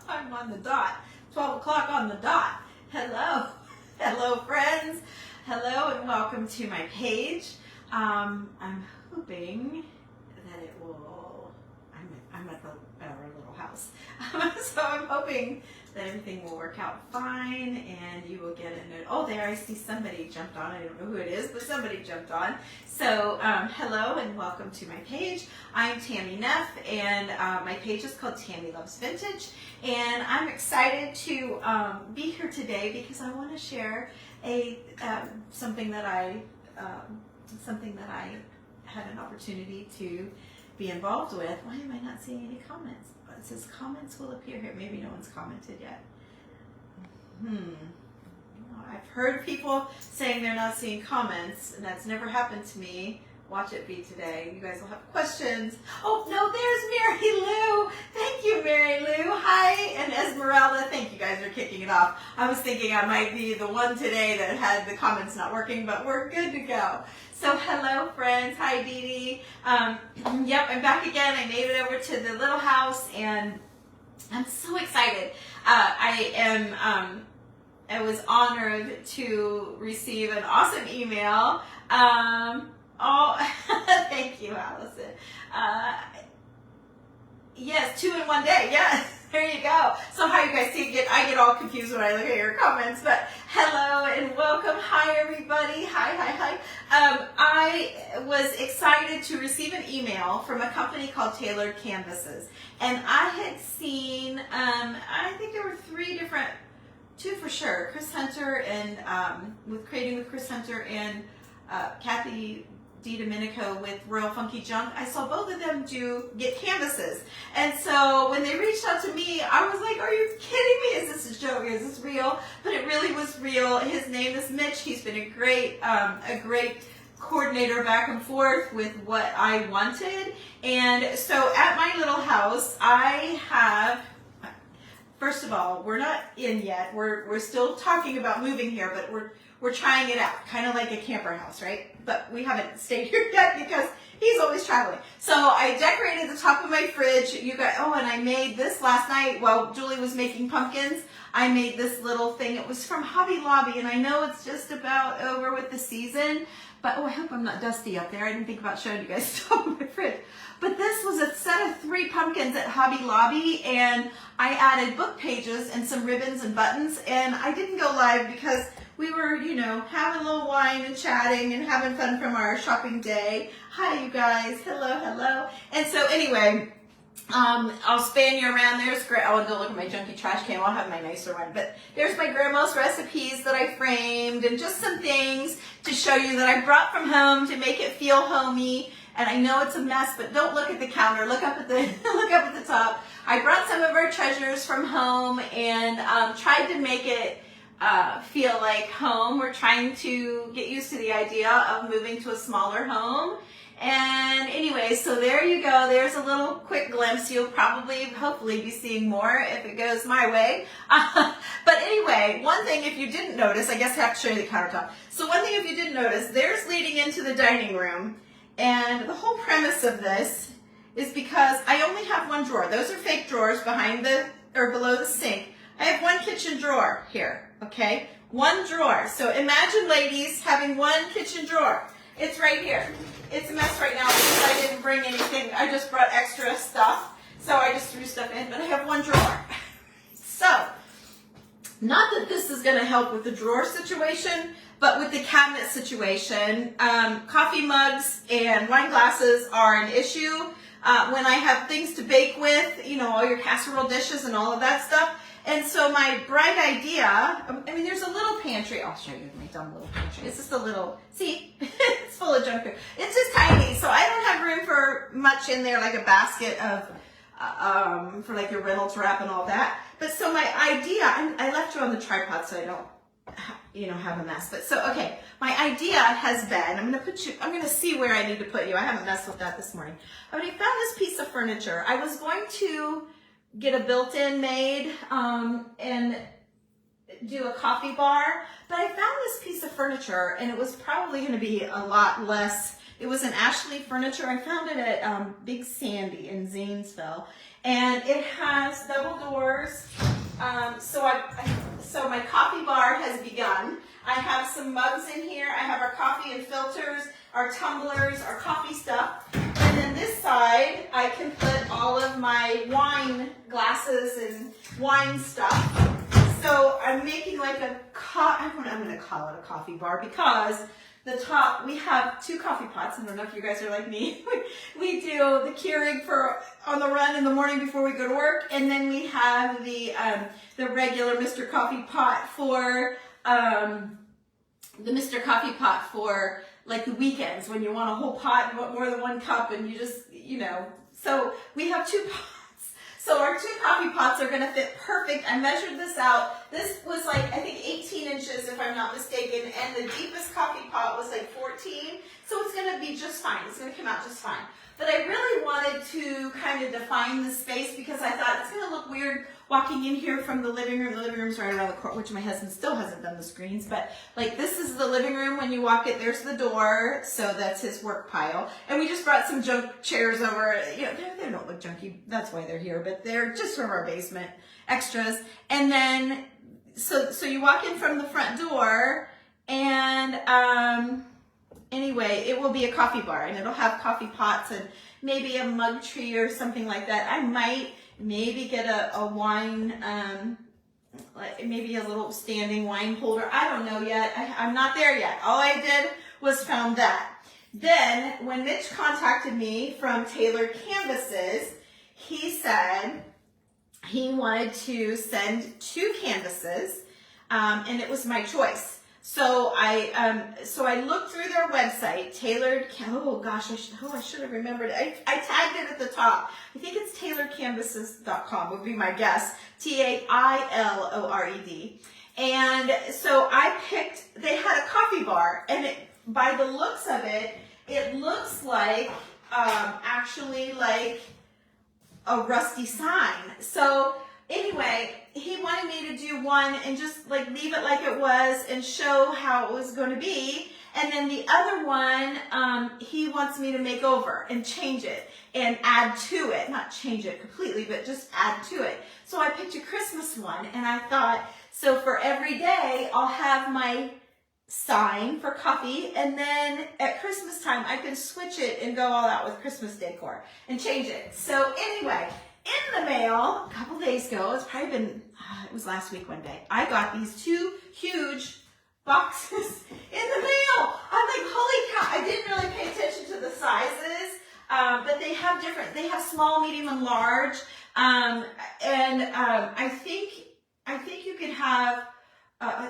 time on the dot. 12 o'clock on the dot. Hello. Hello, friends. Hello, and welcome to my page. I'm hoping that it will, I'm at our little house. So I'm hoping that everything will work out fine and you will get a note. Oh, there, I see somebody jumped on. I don't know who it is, but somebody jumped on. So hello and welcome to my page. I'm Tammy Neff, and my page is called Tammy Loves Vintage. And I'm excited to be here today because I want to share something that I had an opportunity to be involved with. Why am I not seeing any comments? It says comments will appear here. Maybe no one's commented yet. I've heard people saying they're not seeing comments, and that's never happened to me. Watch it be today. You guys will have questions. Oh, no, there's Mary Lou. Thank you, Mary Lou. Hi, and Esmeralda. Thank you guys for kicking it off. I was thinking I might be the one today that had the comments not working, but we're good to go. So hello, friends. Hi, Dee Dee. Yep, I'm back again. I made it over to the little house, and I'm so excited. I was honored to receive an awesome email. Thank you, Allison. Yes, 2 in 1 day. Yes, there you go. So how you guys see, I get all confused when I look at your comments, but hello and welcome. Hi, everybody. Hi. I was excited to receive an email from a company called Tailored Canvases, and I had seen, I think there were 2 for sure, Chris Hunter and with Creating with Chris Hunter and Kathy DiDomenico with Royal Funky Junk. I saw both of them get canvases, and so when they reached out to me, I was like, "Are you kidding me? Is this a joke? Is this real?" But it really was real. His name is Mitch. He's been a great coordinator back and forth with what I wanted, and so at my little house, I have. First of all, we're not in yet. We're still talking about moving here, but we're trying it out, kind of like a camper house, right? But we haven't stayed here yet because he's always traveling. So I decorated the top of my fridge. And I made this last night while Julie was making pumpkins. I made this little thing. It was from Hobby Lobby, and I know it's just about over with the season, but I hope I'm not dusty up there. I didn't think about showing you guys the top of my fridge. But this was a set of 3 pumpkins at Hobby Lobby, and I added book pages and some ribbons and buttons, and I didn't go live because we were, having a little wine and chatting and having fun from our shopping day. Hi, you guys. Hello. And so anyway, I'll span you around. Don't look at my junky trash can. I'll have my nicer one. But there's my grandma's recipes that I framed, and just some things to show you that I brought from home to make it feel homey. And I know it's a mess, but don't look at the counter. Look up at the look up at the top. I brought some of our treasures from home and tried to make it feel like home. We're trying to get used to the idea of moving to a smaller home. And anyway, so there you go. There's a little quick glimpse. You'll hopefully be seeing more if it goes my way. But anyway, one thing if you didn't notice, I guess I have to show you the countertop. So one thing if you didn't notice, there's leading into the dining room. And the whole premise of this is because I only have 1 drawer. Those are fake drawers below the sink. I have 1 kitchen drawer here, okay? 1 drawer. So imagine, ladies, having 1 kitchen drawer. It's right here. It's a mess right now because I didn't bring anything. I just brought extra stuff. So I just threw stuff in, but I have 1 drawer. So, not that this is going to help with the drawer situation, but with the cabinet situation, coffee mugs and wine glasses are an issue. When I have things to bake with, all your casserole dishes and all of that stuff. And so my bright idea, there's a little pantry. I'll show you my dumb little pantry. It's just a little, see, it's full of junk food. It's just tiny, so I don't have room for much in there, like a basket of, for like your Reynolds wrap and all that. But so my idea, I left you on the tripod so I don't, have a mess. But so, okay, my idea has been, I'm going to see where I need to put you. I haven't messed with that this morning. But I found this piece of furniture. I was going to get a built-in made and do a coffee bar, but I found this piece of furniture, and it was probably going to be a lot less. It was an Ashley Furniture. I found it at Big Sandy in Zanesville, and it has double doors. So my coffee bar has begun. I have some mugs in here. I have our coffee and filters, our tumblers, our coffee stuff. And then this side, I can put all of my wine glasses and wine stuff. So I'm making like I'm going to call it a coffee bar because the top, we have 2 coffee pots. I don't know if you guys are like me. We do the Keurig for on the run in the morning before we go to work, and then we have the regular Mr. Coffee pot for like the weekends when you want a whole pot, you want more than 1 cup, and you just, So we have 2 pots. So our 2 coffee pots are going to fit perfect. I measured this out. This was like, I think 18 inches if I'm not mistaken, and the deepest coffee pot was like 14. So it's going to be just fine. It's going to come out just fine. But I really wanted to kind of define the space because I thought it's going to look weird walking in here from the living room. The living room's right around the corner, which my husband still hasn't done the screens. But like this is the living room. When you walk it, there's the door. So that's his work pile. And we just brought some junk chairs over. They don't look junky. That's why they're here. But they're just from our basement extras. And then, so you walk in from the front door and, anyway, it will be a coffee bar and it'll have coffee pots and maybe a mug tree or something like that. I might maybe get a wine, like maybe a little standing wine holder. I don't know yet. I'm not there yet. All I did was found that. Then when Mitch contacted me from Tailored Canvases, he said he wanted to send 2 canvases, and it was my choice. So I looked through their website, I should have remembered. I tagged it at the top. I think it's tailoredcanvases.com would be my guess. TAILORED. And so I picked, they had a coffee bar, and by the looks of it, it looks like, actually like a rusty sign. So anyway, he wanted me to do one and just like leave it like it was and show how it was going to be. And then the other one, he wants me to make over and change it and add to it. Not change it completely, but just add to it. So I picked a Christmas one, and I thought, so for every day, I'll have my sign for coffee, and then at Christmas time, I can switch it and go all out with Christmas decor and change it. So anyway, in the mail a couple days ago, it's probably been, it was last week one day, I got these 2 huge boxes in the mail. I'm like, holy cow, I didn't really pay attention to the sizes, but they have small, medium, and large, I think you could have,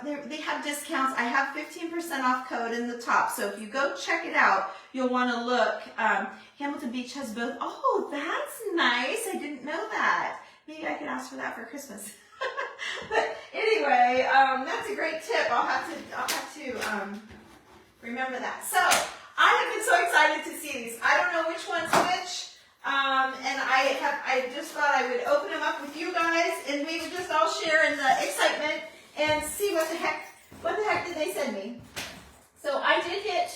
they have discounts. I have 15% off code in the top. So if you go check it out, you'll want to look. Hamilton Beach has both. Oh, that's nice. I didn't know that. Maybe I could ask for that for Christmas. But anyway, that's a great tip. I'll have to remember that. So I have been so excited to see these. I don't know which one's which. And I just thought I would open them up with you guys, and we would just all share in the excitement and see what the heck did they send me. So I did get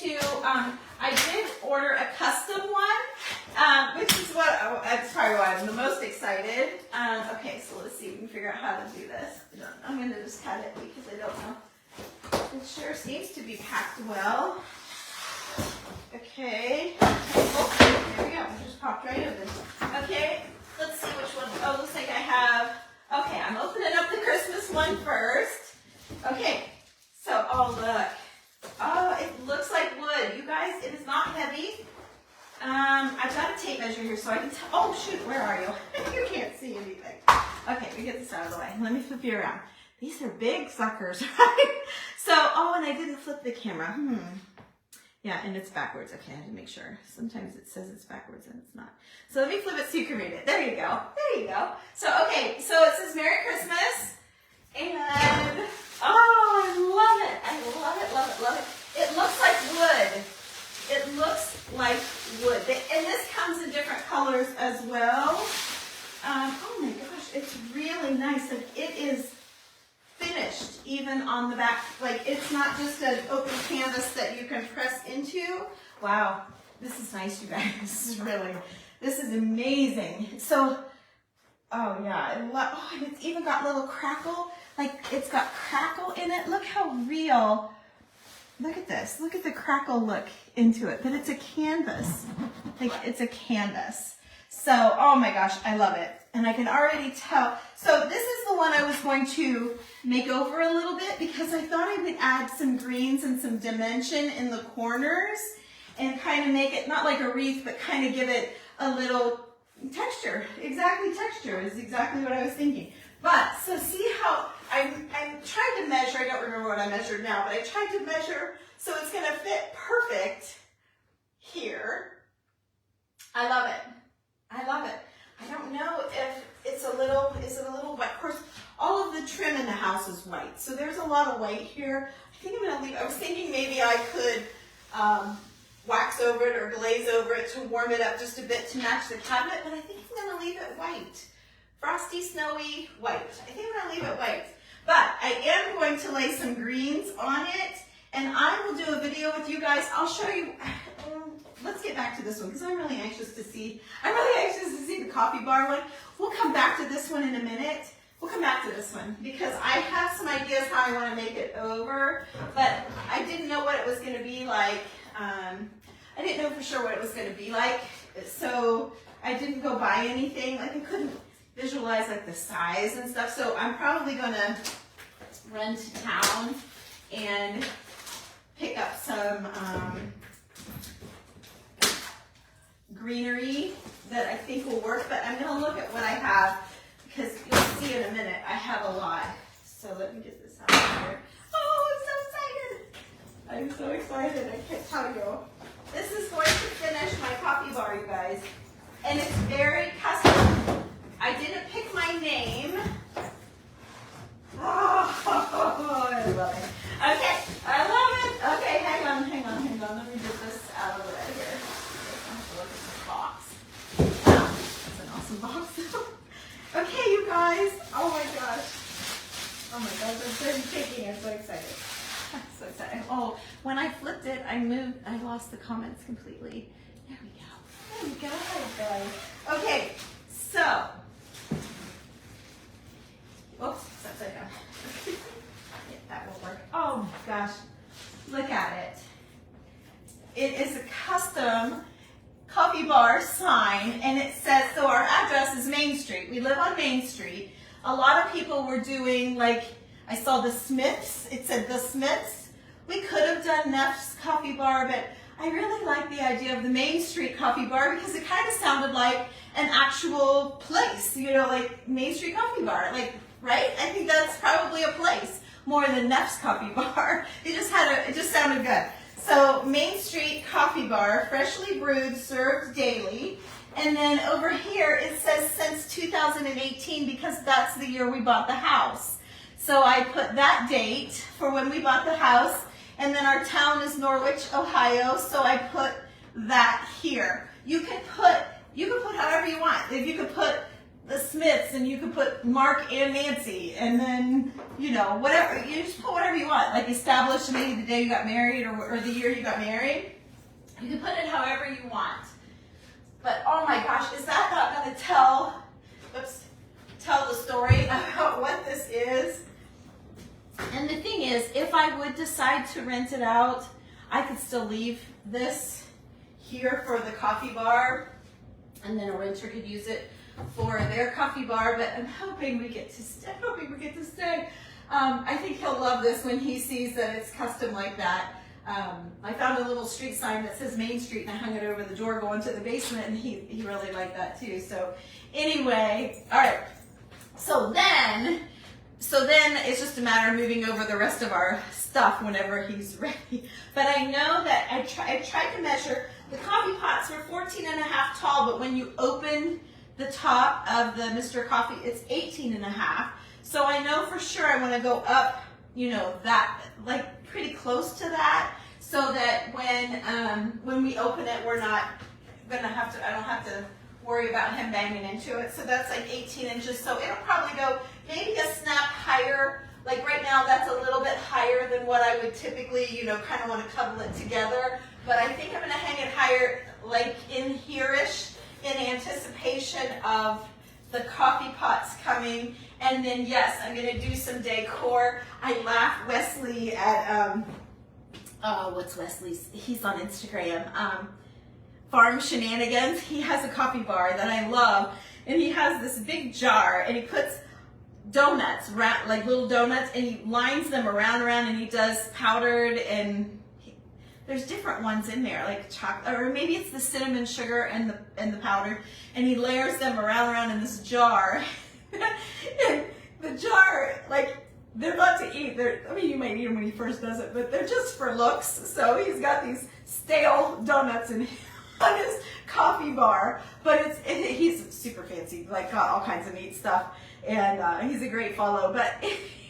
I did order a custom one, which is that's probably why I'm the most excited. Okay, so let's see if we can figure out how to do this. I'm going to just cut it because I don't know. It sure seems to be packed well. Okay. Oh, there we go. It just popped right open. Okay, let's see which one. Oh, looks like I have. Okay, I'm opening up the Christmas one first. Okay, so, oh, look. Oh, it looks like wood. You guys, it is not heavy. I've got a tape measure here so I can tell. Oh, shoot, where are you? You can't see anything. Okay, we get this out of the way. Let me flip you around. These are big suckers, right? So, oh, and I didn't flip the camera. Yeah, and it's backwards. Okay, I had to make sure. Sometimes it says it's backwards and it's not. So let me flip it so you can read it. There you go. There you go. So, okay, so it says Merry Christmas. And, oh, I love it. I love it, love it, love it. It looks like wood. It looks like wood. And this comes in different colors as well. Oh my gosh, it's really nice. And it is finished even on the back. Like, it's not just an open canvas that you can press into. Wow, this is nice, you guys. This is amazing. So Oh yeah, and it's even got little crackle, like it's got crackle in it. Look how real. Look at this. Look at the crackle look into it. But it's a canvas. Like it's a canvas. So, oh my gosh, I love it. And I can already tell. So this is the one I was going to make over a little bit because I thought I would add some greens and some dimension in the corners and kind of make it not like a wreath, but kind of give it a little texture. Texture is exactly what I was thinking. But, so see how I'm trying to measure, I don't remember what I measured now, but I tried to measure so it's going to fit perfect here. I love it. I love it. I don't know if it's a little, is it a little white? Of course, all of the trim in the house is white, so there's a lot of white here. I think I'm going to leave, I was thinking maybe I could wax over it or glaze over it to warm it up just a bit to match the cabinet, but I think I'm going to leave it white. Frosty, snowy, white. I think I'm going to leave it white. But I am going to lay some greens on it, and I will do a video with you guys. I'll show you. Let's get back to this one because I'm really anxious to see. The coffee bar one. We'll come back to this one in a minute. We'll come back to this one because I have some ideas how I want to make it over, but I didn't know what it was going to be like. I didn't know for sure what it was going to be like, so I didn't go buy anything. Like I couldn't visualize like the size and stuff, so I'm probably going to run to town and pick up some greenery that I think will work, but I'm going to look at what I have because you'll see in a minute I have a lot. So let me get this out of here. Oh, I'm so excited. I'm so excited. I can't tell you. This is going to finish my coffee bar, you guys. And it's very custom. I didn't pick my name. Oh, I love it. Okay, I love it. Okay, hang on. Let me get this out of the way here. I have to look at this box. Wow, that's an awesome box. Okay, you guys. Oh my gosh. Oh my gosh, I'm so shaking. I'm so excited. I'm so excited. Oh, when I flipped it, I lost the comments completely. There we go. There we go, guys. Okay, so. Oops, it's upside down. Yeah, that will work. Oh my gosh, look at it. It is a custom coffee bar sign, and it says, so our address is Main Street. We live on Main Street. A lot of people were doing, like, I saw the Smiths. It said the Smiths. We could have done Neff's Coffee Bar, but I really like the idea of the Main Street Coffee Bar because it kind of sounded like an actual place, you know, like Main Street Coffee Bar, like, right? I think that's probably a place more than Neff's Coffee Bar. It just sounded good. So Main Street Coffee Bar, freshly brewed, served daily. And then over here it says since 2018 because that's the year we bought the house. So I put that date for when we bought the house, and then our town is Norwich, Ohio, so I put that here. You can put however you want. If you could put the Smiths, and you could put Mark and Nancy, and then, you know, whatever, you just put whatever you want, like established maybe the day you got married or the year you got married. You can put it however you want. But oh my gosh, is that not going to tell the story about what this is? And the thing is, if I would decide to rent it out, I could still leave this here for the coffee bar, and then a renter could use it for their coffee bar, but I'm hoping we get to stay. I think he'll love this when he sees that it's custom like that. I found a little street sign that says Main Street, and I hung it over the door going to the basement, and he really liked that too. So anyway, all right. So then it's just a matter of moving over the rest of our stuff whenever he's ready. But I know that I tried to measure. The coffee pots were 14.5 tall, but when you open the top of the Mr. Coffee, it's 18.5. So I know for sure I want to go up, you know, that, like pretty close to that, so that when we open it, we're not gonna have to, I don't have to worry about him banging into it. So that's like 18 inches. So it'll probably go maybe a snap higher. Like right now, that's a little bit higher than what I would typically, you know, kind of want to cuddle it together. But I think I'm gonna hang it higher, like in here-ish, in anticipation of the coffee pots coming, and then yes, I'm gonna do some decor. I laughed Wesley at what's Wesley's? He's on Instagram. Farm Shenanigans. He has a coffee bar that I love, and he has this big jar, and he puts donuts, like little donuts, and he lines them around, and he does powdered, and there's different ones in there, like chocolate, or maybe it's the cinnamon sugar and the powder, and he layers them around in this jar. And the jar, like, they're not to eat. I mean, you might eat them when he first does it, but they're just for looks. So he's got these stale donuts on his coffee bar, but he's super fancy, like got all kinds of neat stuff, and he's a great follow. But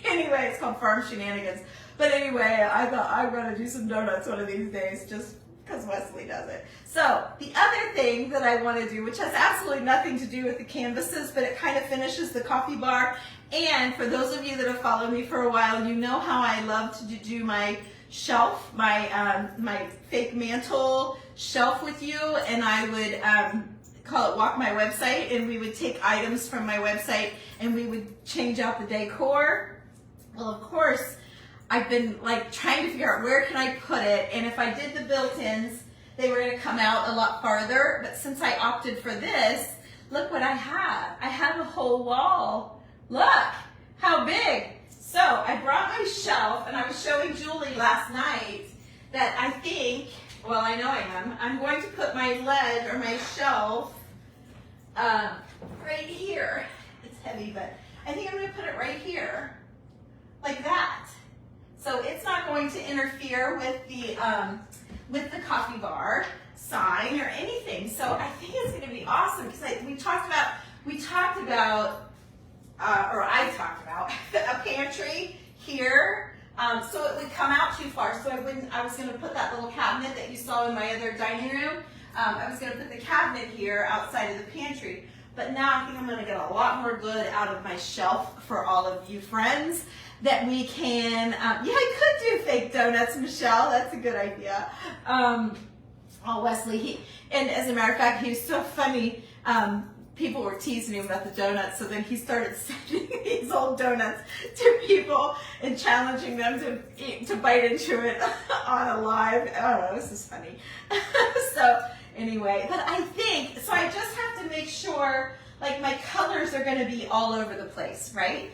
anyway, it's called Farm Shenanigans. But anyway, I thought I'm going to do some donuts one of these days just because Wesley does it. So the other thing that I want to do, which has absolutely nothing to do with the canvases, but it kind of finishes the coffee bar. And for those of you that have followed me for a while, you know how I love to do my shelf, my fake mantle shelf with you, and I would call it Walk My Website, and we would take items from my website and we would change out the decor. Well, of course, I've been like trying to figure out where can I put it, and if I did the built-ins, they were going to come out a lot farther, but since I opted for this, look what I have. I have a whole wall. Look how big. So I brought my shelf, and I was showing Julie last night that I think, well, I know I am, I'm going to put my ledge or my shelf right here. It's heavy, but I think I'm going to put it right here, like that. So it's not going to interfere with the coffee bar sign or anything. So I think it's going to be awesome because I talked about a pantry here. So it would come out too far. So I was going to put that little cabinet that you saw in my other dining room. I was going to put the cabinet here outside of the pantry. But now I think I'm going to get a lot more good out of my shelf for all of you friends. That we can, yeah, I could do fake donuts, Michelle. That's a good idea. Wesley, and as a matter of fact, he was so funny. People were teasing him about the donuts, so then he started sending these old donuts to people and challenging them to bite into it on a live. Oh, this is funny. So anyway, but I think, so I just have to make sure, like, my colors are going to be all over the place, right?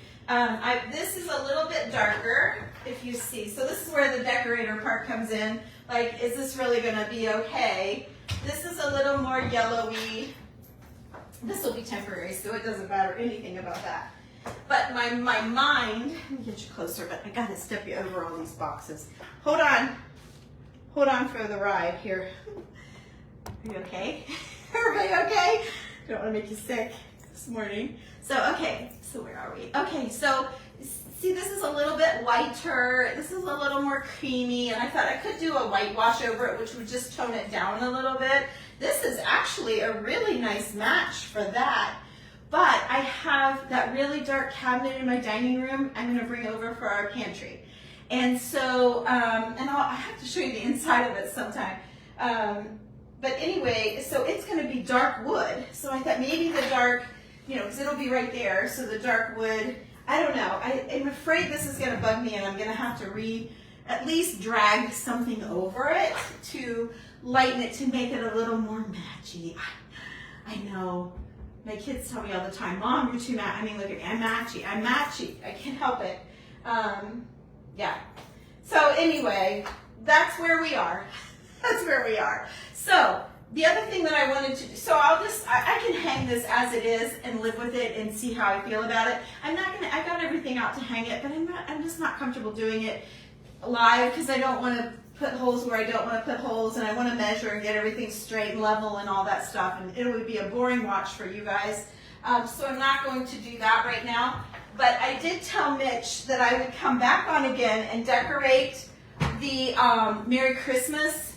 This is a little bit darker, if you see. So this is where the decorator part comes in. Like, is this really going to be okay? This is a little more yellowy. This will be temporary, so it doesn't matter anything about that. But my mind, let me get you closer, but I got to step you over all these boxes. Hold on. Hold on for the ride here. Are you okay? Everybody okay? I don't want to make you sick this morning. So, okay, so where are we? Okay, so see, this is a little bit whiter. This is a little more creamy, and I thought I could do a whitewash over it, which would just tone it down a little bit. This is actually a really nice match for that. But I have that really dark cabinet in my dining room I'm going to bring over for our pantry. And so, and I have to show you the inside of it sometime. But anyway, so it's going to be dark wood. So I thought maybe the dark, because it'll be right there, so the dark wood, I don't know. I'm afraid this is going to bug me, and I'm going to have to at least drag something over it to lighten it, to make it a little more matchy. I know. My kids tell me all the time, Mom, you're too matchy. I mean, look at me. I'm matchy. I can't help it. Yeah. So anyway, that's where we are. That's where we are. So the other thing that I wanted to do, so I can hang this as it is and live with it and see how I feel about it. I got everything out to hang it, but I'm just not comfortable doing it live because I don't want to put holes where I don't want to put holes, and I want to measure and get everything straight and level and all that stuff, and it would be a boring watch for you guys. So I'm not going to do that right now, but I did tell Mitch that I would come back on again and decorate the Merry Christmas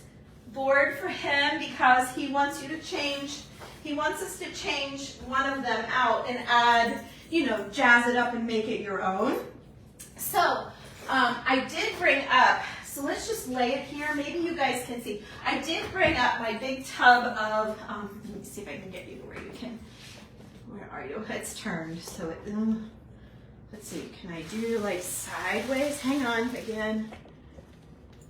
board for him because he wants us to change one of them out and add, jazz it up and make it your own. So I did bring up, so let's just lay it here. Maybe you guys can see. I did bring up my big tub of, let me see if I can get you to where you can Where are you? It's turned, so it, let's see, can I do like sideways? Hang on, again.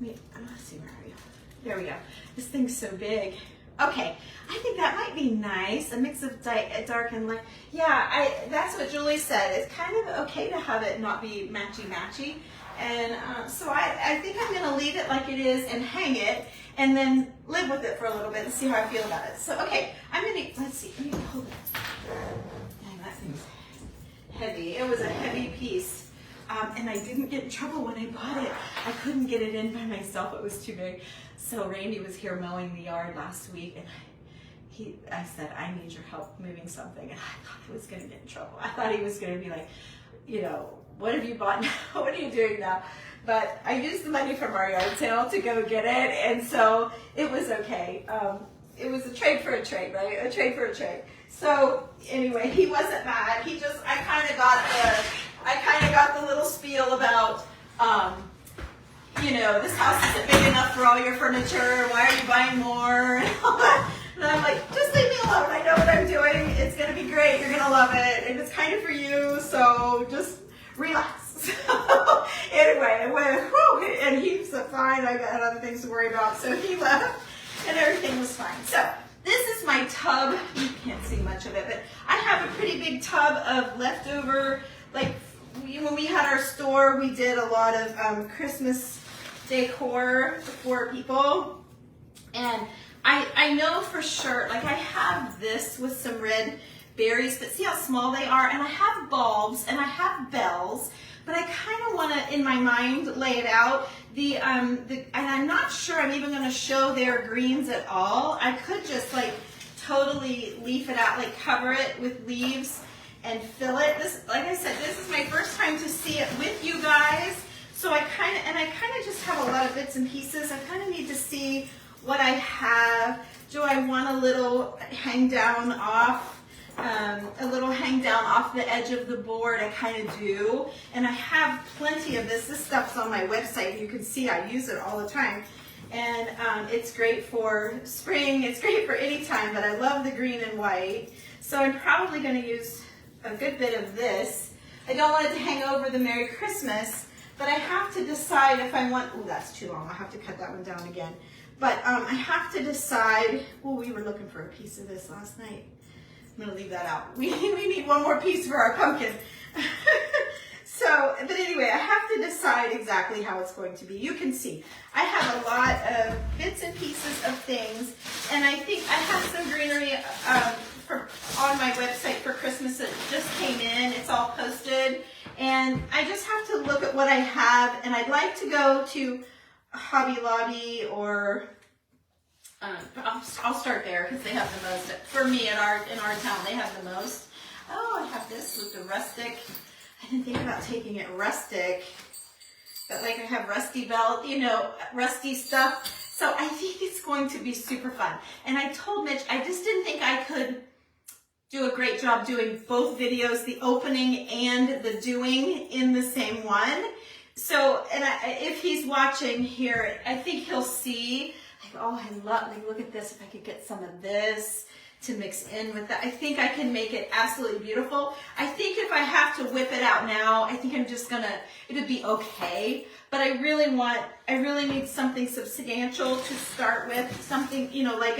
Let's see, where are you? There we go. This thing's so big. Okay, I think that might be nice, a mix of dark and light. Yeah, that's what Julie said. It's kind of okay to have it not be matchy-matchy. And so I think I'm gonna leave it like it is and hang it and then live with it for a little bit and see how I feel about it. So, okay, let's see, let me hold it. Dang, that thing's heavy. It was a heavy piece. And I didn't get in trouble when I bought it. I couldn't get it in by myself. It was too big. So Randy was here mowing the yard last week, and I said, I need your help moving something. And I thought I was going to get in trouble. I thought he was going to be like, you know, what have you bought now? What are you doing now? But I used the money from our yard sale to go get it, and so it was okay. It was a trade for a trade, right? A trade for a trade. So anyway, he wasn't mad. I kind of got the little spiel about, you know, this house isn't big enough for all your furniture. Why are you buying more? And all that. And I'm like, just leave me alone. I know what I'm doing. It's going to be great. You're going to love it. And it's kind of for you. So just relax. Anyway, it went, whew, and he said, fine. I got other things to worry about. So he left and everything was fine. So this is my tub. You can't see much of it, but I have a pretty big tub of leftover, like, when we had our store, we did a lot of Christmas decor for people. And I know for sure, like I have this with some red berries, but see how small they are? And I have bulbs and I have bells, but I kind of want to, in my mind, lay it out. And I'm not sure I'm even going to show their greens at all. I could just like totally leaf it out, like cover it with leaves and fill it. This, like I said, this is my first time to see it with you guys. So I kind of just have a lot of bits and pieces. I kind of need to see what I have. Do I want a little hang down off the edge of the board? I kind of do. And I have plenty of this. This stuff's on my website. You can see I use it all the time. And it's great for spring. It's great for any time, but I love the green and white. So I'm probably going to use a good bit of this. I don't want it to hang over the Merry Christmas, but I have to decide if I want, oh, that's too long. I'll have to cut that one down again. But I have to decide, oh, we were looking for a piece of this last night. I'm gonna leave that out. We need one more piece for our pumpkin. So, but anyway, I have to decide exactly how it's going to be. You can see, I have a lot of bits and pieces of things, and I think I have some greenery on my website for Christmas that just came in. It's all posted, and I just have to look at what I have, and I'd like to go to Hobby Lobby or I'll start there because they have the most. For me, in our town, they have the most. Oh, I have this with the rustic. I didn't think about taking it rustic, but like I have rusty belt, you know, rusty stuff. So I think it's going to be super fun. And I told Mitch, I just didn't think I could do a great job doing both videos, the opening and the doing in the same one. So, and if he's watching here, I think he'll see, like, oh, I love, like, look at this, if I could get some of this to mix in with that. I think I can make it absolutely beautiful. I think if I have to whip it out now, I think I'm just gonna, it'll be okay. But I really need something substantial to start with, something, you know, like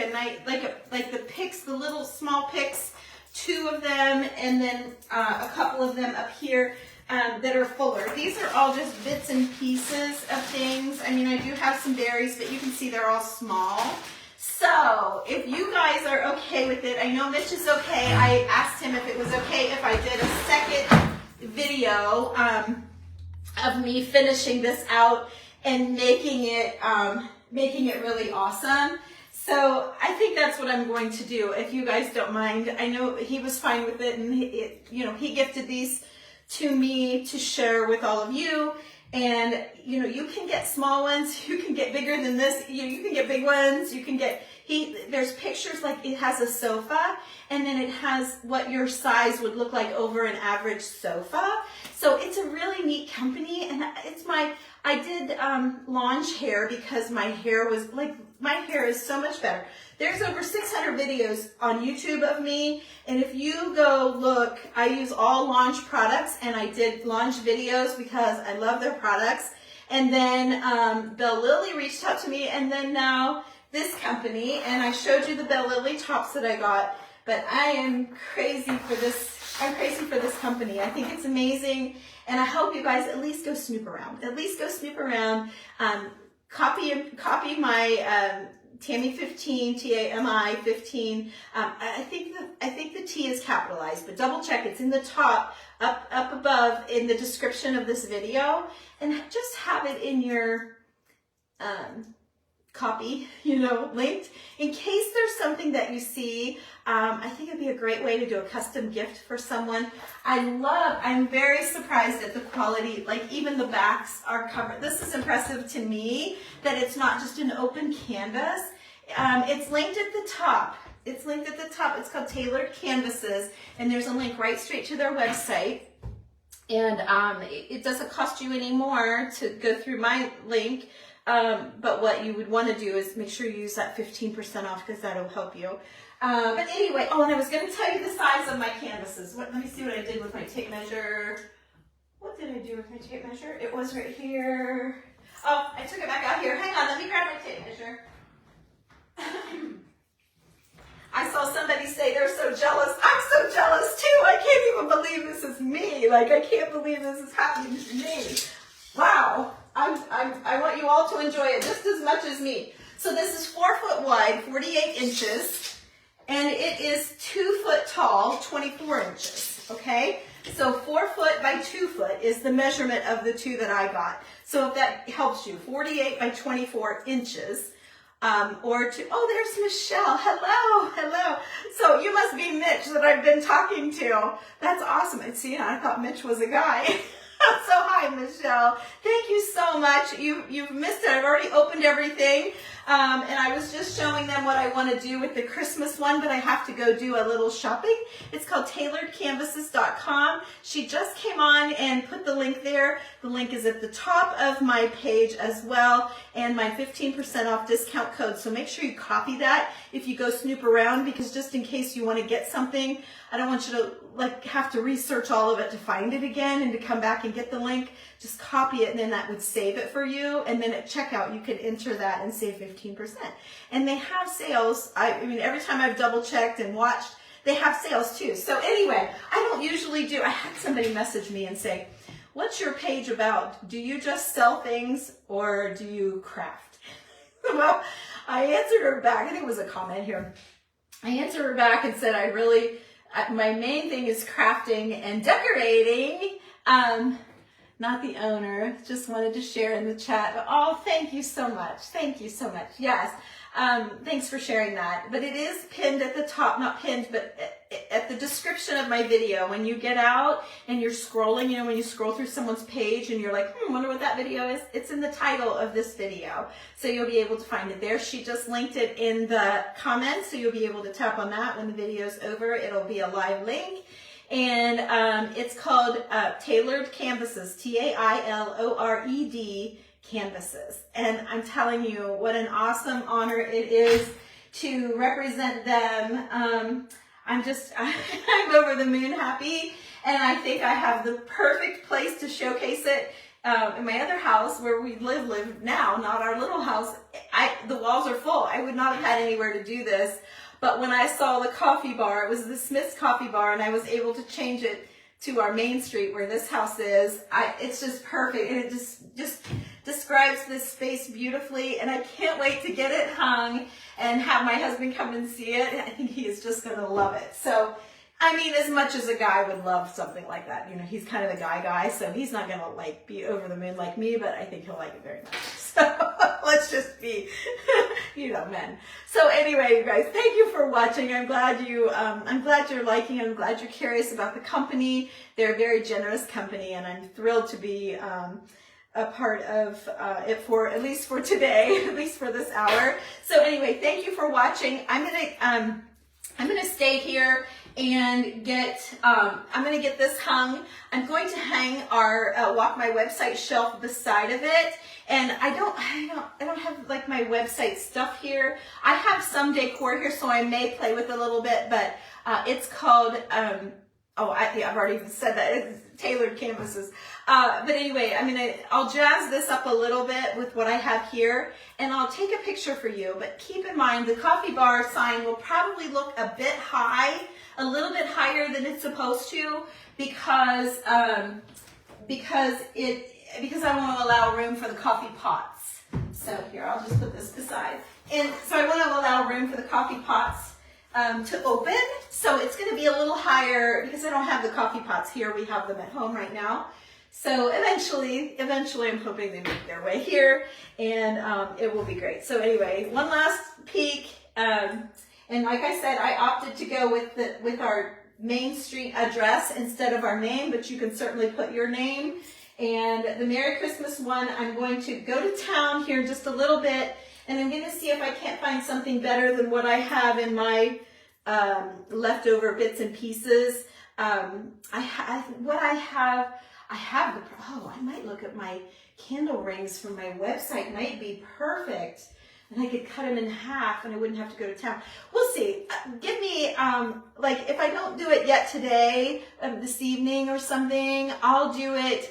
like the picks, the little small picks, 2 of them, and then a couple of them up here that are fuller. These are all just bits and pieces of things. I mean, I do have some berries, but you can see they're all small. So if you guys are okay with it, I know Mitch is okay. I asked him if it was okay if I did a second video of me finishing this out and making it really awesome. So I think that's what I'm going to do, if you guys don't mind. I know he was fine with it, and he gifted these to me to share with all of you. And you can get small ones, you can get bigger than this, you can get big ones, he There's pictures like it has a sofa, and then it has what your size would look like over an average sofa. So it's a really neat company, and I did launch hair because my hair is so much better. There's over 600 videos on YouTube of me, and if you go look, I use all Launch products, and I did Launch videos because I love their products. And then Belle Lily reached out to me, and then now this company, and I showed you the Belle Lily tops that I got, but I am crazy for this. I'm crazy for this company. I think it's amazing, and I hope you guys at least go snoop around. At least go snoop around. Copy my Tammy 15, Tami 15. I think the T is capitalized, but double check. It's in the top, up above in the description of this video, and just have it in your copy, linked in case there's something that you see. I think it'd be a great way to do a custom gift for someone. I'm very surprised at the quality, like even the backs are covered. This is impressive to me that it's not just an open canvas. It's linked at the top. It's called Tailored Canvases, and there's a link right straight to their website. And it doesn't cost you any more to go through my link. But what you would want to do is make sure you use that 15% off because that'll help you. But anyway, and I was going to tell you the size of my canvases. Let me see what I did with my tape measure. What did I do with my tape measure? It was right here. Oh, I took it back out here. Hang on, let me grab my tape measure. I saw somebody say they're so jealous. I'm so jealous too. I can't even believe this is me. Like, I can't believe this is happening to me. Wow. I want you all to enjoy it just as much as me. So this is 4 foot wide, 48 inches, and it is 2 foot tall, 24 inches, okay? So 4 foot by 2 foot is the measurement of the two that I got. So if that helps you, 48 by 24 inches. There's Michelle. Hello. So you must be Mitch that I've been talking to. That's awesome. And see, I thought Mitch was a guy. So hi, Michelle. Thank you so much. You've missed it. I've already opened everything. And I was just showing them what I want to do with the Christmas one, but I have to go do a little shopping. It's called tailoredcanvases.com. She just came on and put the link there. The link is at the top of my page as well, and my 15% off discount code. So make sure you copy that if you go snoop around, because just in case you want to get something, I don't want you to have to research all of it to find it again and to come back and get the link. Just copy it, and then that would save it for you. And then at checkout, you could enter that and save 15%. And they have sales. I mean, every time I've double checked and watched, they have sales too. So anyway, I don't usually do. I had somebody message me and say, "What's your page about? Do you just sell things or do you craft?" Well, I answered her back. I think it was a comment here. I answered her back and said, my main thing is crafting and decorating. Not the owner, just wanted to share in the chat. But, oh, thank you so much. Thank you so much. Yes. Thanks for sharing that. But it is pinned at the top, not pinned, but at the description of my video. When you get out and you're scrolling, when you scroll through someone's page and you're like, wonder what that video is, it's in the title of this video. So you'll be able to find it there. She just linked it in the comments, so you'll be able to tap on that when the video's over. It'll be a live link. And it's called Tailored Canvases, Tailored Canvases. And I'm telling you, what an awesome honor it is to represent them. I'm over the moon happy, and I think I have the perfect place to showcase it. In my other house where we live now, not our little house, the walls are full. I would not have had anywhere to do this. But when I saw the coffee bar, it was the Smith's Coffee Bar, and I was able to change it to our main street where this house is. It's just perfect, and it just describes this space beautifully, and I can't wait to get it hung and have my husband come and see it. I think he is just going to love it. So, I mean, as much as a guy would love something like that, he's kind of a guy, so he's not going to be over the moon like me, but I think he'll like it very much. So let's just be, men. So anyway, you guys, thank you for watching. I'm glad you're liking. I'm glad you're curious about the company. They're a very generous company, and I'm thrilled to be a part of it for at least for today, at least for this hour. So anyway, thank you for watching. I'm gonna stay here and get I'm gonna get this hung. I'm going to hang our Walk My Website shelf beside of it. And I don't have like my website stuff here. I have some decor here, so I may play with it a little bit, but it's called I've already said that, it's tailored canvases. But anyway, I'll jazz this up a little bit with what I have here, and I'll take a picture for you. But keep in mind, the coffee bar sign will probably look a bit high, a little bit higher than it's supposed to, because I want to allow room for the coffee pots. So here, I'll just put this beside. And so I want to allow room for the coffee pots to open. So it's going to be a little higher because I don't have the coffee pots here. We have them at home right now. So eventually I'm hoping they make their way here, and it will be great. So anyway, one last peek. And like I said, I opted to go with our Main Street address instead of our name, but you can certainly put your name. And the Merry Christmas one, I'm going to go to town here just a little bit, and I'm going to see if I can't find something better than what I have in my leftover bits and pieces. I might look at my candle rings from my website. Might be perfect. And I could cut them in half and I wouldn't have to go to town. We'll see. Give me, like, if I don't do it yet today, this evening or something, I'll do it.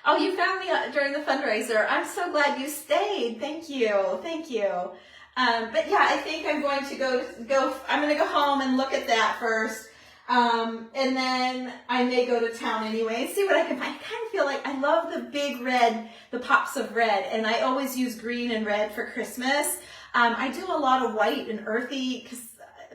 Oh, you found me during the fundraiser. I'm so glad you stayed. Thank you. Thank you. But yeah, I think I'm going to I'm going to go home and look at that first. And then I may go to town anyway and see what I can find. I kind of feel like I love the big red, the pops of red, and I always use green and red for Christmas. I do a lot of white and earthy,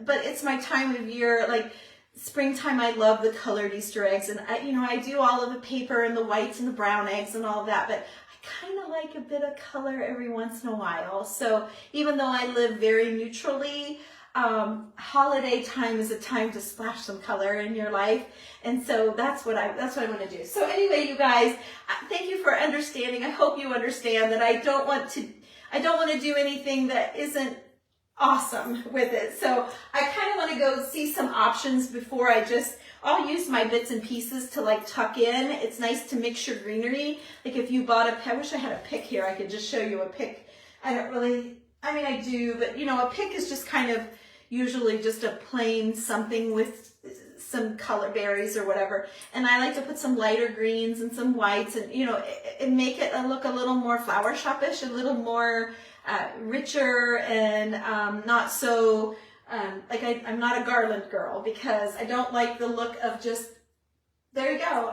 but it's my time of year, like springtime. I love the colored Easter eggs, and I do all of the paper and the whites and the brown eggs and all of that, but I kind of like a bit of color every once in a while. So even though I live very neutrally, holiday time is a time to splash some color in your life, and so that's what I want to do. So anyway, you guys, thank you for understanding. I hope you understand that I don't want to do anything that isn't awesome with it. So I kind of want to go see some options before I'll use my bits and pieces to like tuck in. It's nice to mix your greenery. Like if you bought I wish I had a pick here. I could just show you a pick. I do, but a pick is just kind of usually just a plain something with some color berries or whatever. And I like to put some lighter greens and some whites and, and make it look a little more flower shop-ish, a little more richer and not so, I'm not a garland girl because I don't like the look of just, there you go.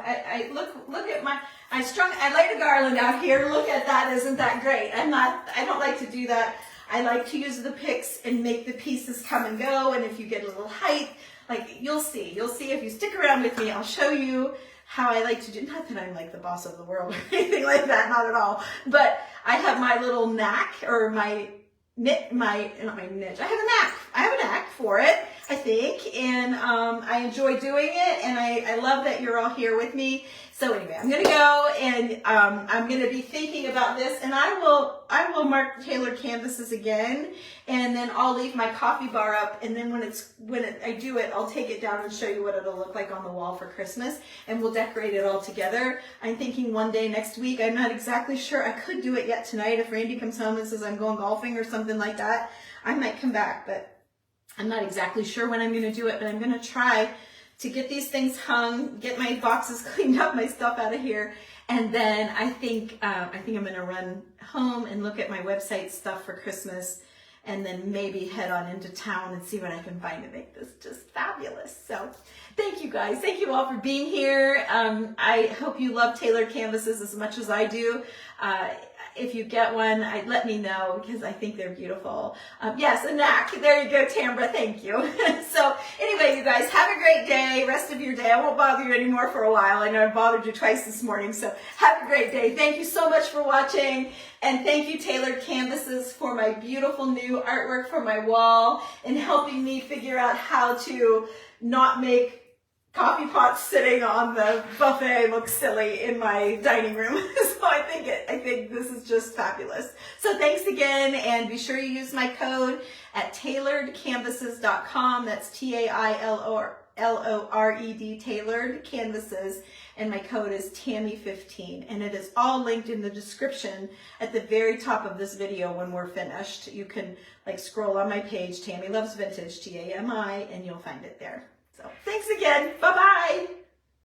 Look at I laid a garland out here. Look at that. Isn't that great? I don't like to do that. I like to use the picks and make the pieces come and go. And if you get a little height, like you'll see if you stick around with me, I'll show you how I like to do, not that I'm like the boss of the world or anything like that, not at all. But I have my little knack or not my niche. I have a knack for it, I think. And I enjoy doing it. And I love that you're all here with me. So anyway, I'm going to go and I'm going to be thinking about this, and I will mark tailored canvases again, and then I'll leave my coffee bar up, and then when I do it, I'll take it down and show you what it'll look like on the wall for Christmas, and we'll decorate it all together. I'm thinking one day next week. I'm not exactly sure. I could do it yet tonight if Randy comes home and says I'm going golfing or something like that. I might come back, but I'm not exactly sure when I'm going to do it, but I'm going to try to get these things hung, get my boxes cleaned up, my stuff out of here, and then I think I'm going to run home and look at my website stuff for Christmas, and then maybe head on into town and see what I can find to make this just fabulous. So thank you guys. Thank you all for being here. I hope you love tailored canvases as much as I do. If you get one, let me know because I think they're beautiful. Yes, a knack. There you go, Tambra. Thank you. So anyway, you guys, have a great day. Rest of your day. I won't bother you anymore for a while. I know I bothered you twice this morning. So have a great day. Thank you so much for watching. And thank you, Tailored Canvases, for my beautiful new artwork for my wall and helping me figure out how to not make coffee pot sitting on the buffet looks silly in my dining room. So I think this is just fabulous. So thanks again, and be sure you use my code at tailoredcanvases.com. That's TAILORED, Tailored Canvases, and my code is Tammy15, and it is all linked in the description at the very top of this video when we're finished. You can like scroll on my page, Tammy Loves Vintage, TAMI, and you'll find it there. So thanks again. Bye-bye.